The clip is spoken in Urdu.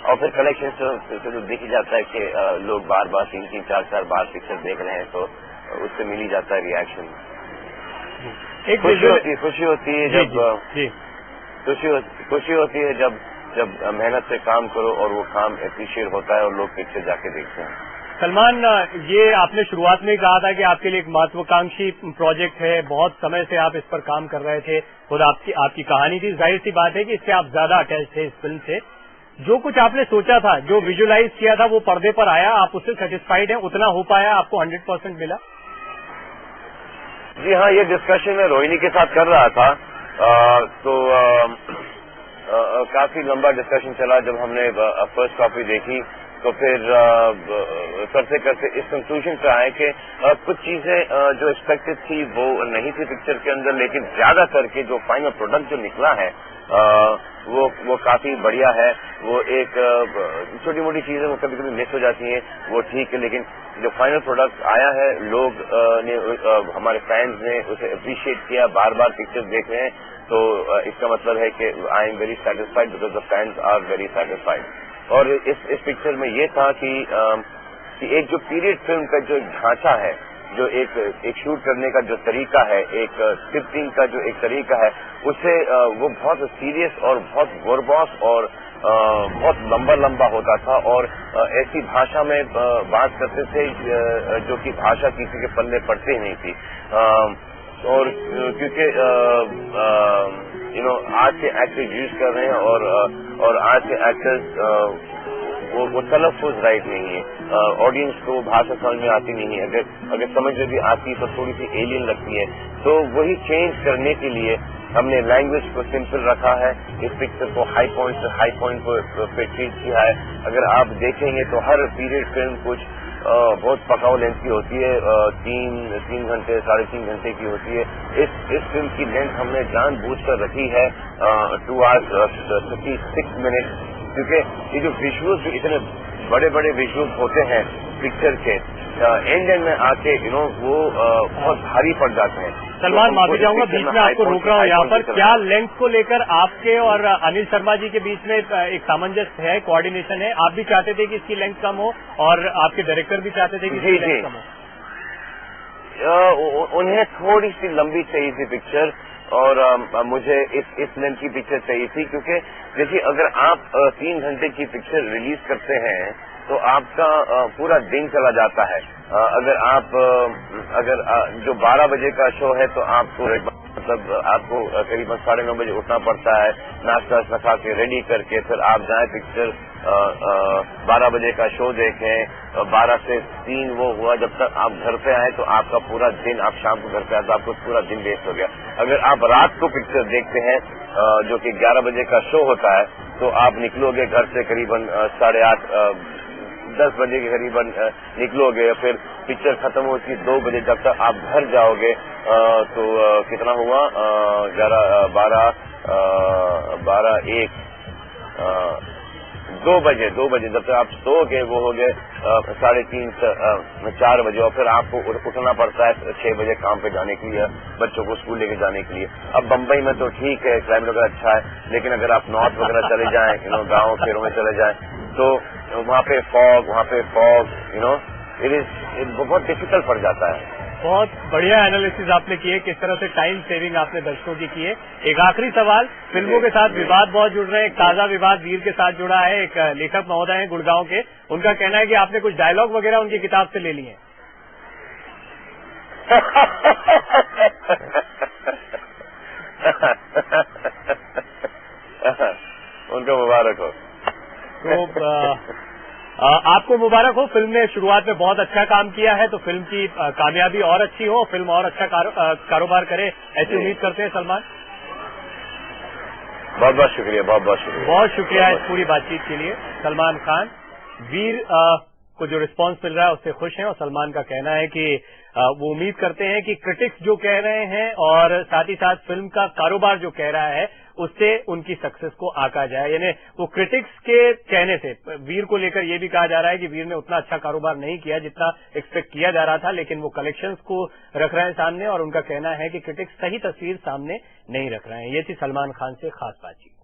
اور پھر کلیکشن سے تو دیکھ ہی جاتا ہے کہ لوگ بار بار 3-3, 4-4 بار پکچر دیکھ رہے ہیں تو اس سے مل ہی جاتا ہے ریئیکشن. خوشی ہوتی ہے جب خوشی ہوتی ہے جب محنت سے کام کرو اور وہ کام اپریشیٹ ہوتا ہے اور لوگ پکچر جا کے دیکھتے ہیں. سلمان، یہ آپ نے شروعات میں ہی کہا تھا کہ آپ کے لیے ایک مہتواکانکشی پروجیکٹ ہے، بہت سمے سے آپ اس پر کام کر رہے تھے، خود آپ کی کہانی تھی. ظاہر سی بات ہے کہ اس سے آپ زیادہ اٹیچ تھے اس فلم سے. جو کچھ آپ نے سوچا تھا، جو ویژولائز کیا تھا، وہ پردے پر آیا، آپ اس سے سیٹسفائیڈ ہیں؟ اتنا ہو پایا؟ آپ کو 100% ملا؟ جی ہاں، یہ ڈسکشن میں روہنی کے ساتھ کر رہا تھا تو کافی لمبا ڈسکشن چلا. جب ہم نے فرسٹ کاپی دیکھی تو پھر کرتے کرتے اس کنکلوژن پہ آئے کہ کچھ چیزیں جو ایکسپیکٹڈ تھی وہ نہیں تھی پکچر کے اندر، لیکن زیادہ کر کے جو فائنل پروڈکٹ جو نکلا ہے وہ کافی بڑھیا ہے. وہ ایک چھوٹی موٹی چیزیں وہ کبھی کبھی مس ہو جاتی ہیں، وہ ٹھیک ہے، لیکن جو فائنل پروڈکٹ آیا ہے لوگ نے ہمارے فینز نے اسے اپریشیٹ کیا، بار بار پکچر دیکھ رہے ہیں. تو اس کا مطلب ہے کہ I am very satisfied because the fans are very satisfied. اور اس پکچر میں یہ تھا کہ ایک جو پیریڈ فلم کا جو ڈھانچہ ہے، جو ایک شوٹ کرنے کا جو طریقہ ہے، ایک اسکرپٹنگ کا جو ایک طریقہ ہے، اس سے وہ بہت سیریس اور بہت وربوس اور بہت لمبا ہوتا تھا اور ایسی بھاشا میں بات کرتے تھے جو کہ بھاشا کسی کے پلے پڑتے ہی نہیں تھی. اور کیونکہ آج کے ایکٹر یوز کر رہے ہیں اور آج کے ایکٹرز وہ تلفظ رائٹ نہیں ہے، آڈینس کو وہ بھاشا سمجھ میں آتی نہیں ہے، اگر سمجھ میں بھی آتی تو تھوڑی سی ایلین لگتی ہے. تو وہی چینج کرنے کے لیے ہم نے لینگویج کو سمپل رکھا ہے، اس پکچر کو ہائی پوائنٹ سے ہائی پوائنٹ پہ ٹریٹ کیا ہے. اگر آپ دیکھیں گے تو ہر پیریڈ فلم کچھ بہت پکاؤ لینتھ کی ہوتی ہے، 3 گھنٹے 3.5 گھنٹے کی ہوتی ہے. اس فلم کی لینتھ ہم نے جان بوجھ کر رکھی ہے 2 hours 56 minutes، کیونکہ یہ جو ویژولز جو اتنے بڑے ویژولز ہوتے ہیں پکچر کے اینڈ میں آ کے وہ بہت بھاری پڑ جاتے ہیں. سلمان، معافی چاہوں گا بیچ میں آپ کو روک رہا ہوں یہاں پر. کیا لینتھ کو لے کر آپ کے اور انل شرما جی کے بیچ میں ایک سامنجس ہے، کوآرڈینیشن ہے؟ آپ بھی چاہتے تھے کہ اس کی لینتھ کم ہو اور آپ کے ڈائریکٹر بھی چاہتے تھے کہ اس کی لینتھ کم ہو؟ انہیں تھوڑی سی لمبی چاہیے تھی پکچر اور مجھے اس لینتھ کی پکچر چاہیے تھی، کیونکہ دیکھیے اگر آپ 3 گھنٹے کی پکچر ریلیز کرتے ہیں تو آپ کا پورا دن چلا جاتا ہے. اگر جو 12 بجے کا شو ہے تو آپ کو مطلب آپ کو قریباً 9:30 بجے اٹھنا پڑتا ہے، ناشتہ کھا کے ریڈی کر کے پھر آپ جائیں پکچر 12 بجے کا شو دیکھیں، 12 سے 3 وہ ہوا، جب تک آپ گھر پہ آئے تو آپ کا پورا دن، آپ شام کو گھر پہ آئے تو آپ کو پورا دن ویسٹ ہو گیا. اگر آپ رات کو پکچر دیکھتے ہیں جو کہ 11 بجے کا شو ہوتا ہے تو آپ نکلو گے گھر سے قریباً 8:30 10 بجے کے قریباً نکلو گے، پھر پکچر ختم ہوتی 2 بجے. جب تک آپ گھر جاؤ گے تو کتنا ہوا 11 12 1 2 بجے جب تک آپ سو گے وہ ہو گئے 3:30 4 بجے، اور پھر آپ کو اٹھنا پڑتا ہے 6 بجے کام پہ جانے کے لیے، بچوں کو اسکول لے کے جانے کے لیے. اب بمبئی میں تو ٹھیک ہے، کلائمیٹ وغیرہ اچھا ہے، لیکن اگر آپ نارتھ وغیرہ چلے جائیں گاؤں شہروں میں چلے جائیں تو وہاں پہ فوگ بہت ڈیفیکلٹ پڑ جاتا ہے. بہت بڑھیا اینالیسز آپ نے کیے، کس طرح سے ٹائم سیونگ آپ نے درشکوں کی ہے. ایک آخری سوال، فلموں کے ساتھ وواد بہت جڑ رہے ہیں، ایک تازہ وواد ویر کے ساتھ جڑا ہے، ایک لیکھک مہودہ ہیں گڑگاؤں کے، ان کا کہنا ہے کہ آپ نے کچھ ڈائلاگ وغیرہ ان کی کتاب سے لے لیے ہیں. ان کا مبارک ہو. تو آپ کو مبارک ہو، فلم نے شروعات میں بہت اچھا کام کیا ہے، تو فلم کی کامیابی اور اچھی ہو، فلم اور اچھا کاروبار کرے، ایسی امید کرتے ہیں. سلمان، بہت شکریہ. بہت شکریہ اس پوری بات چیت کے لیے. سلمان خان ویر کو جو رسپانس مل رہا ہے اس سے خوش ہیں، اور سلمان کا کہنا ہے کہ وہ امید کرتے ہیں کہ کرٹکس جو کہہ رہے ہیں اور ساتھ ہی ساتھ فلم کا کاروبار جو کہہ رہا ہے اس سے ان کی سکسیس کو آکا جائے. یعنی وہ کرٹکس کے کہنے سے ویر کو لے کر یہ بھی کہا جا رہا ہے کہ ویر نے اتنا اچھا کاروبار نہیں کیا جتنا ایکسپیکٹ کیا جا رہا تھا، لیکن وہ کلیکشنز کو رکھ رہے ہیں سامنے، اور ان کا کہنا ہے کہ کرٹکس صحیح تصویر سامنے نہیں رکھ رہے ہیں. یہ تھی سلمان خان سے خاص بات چیت.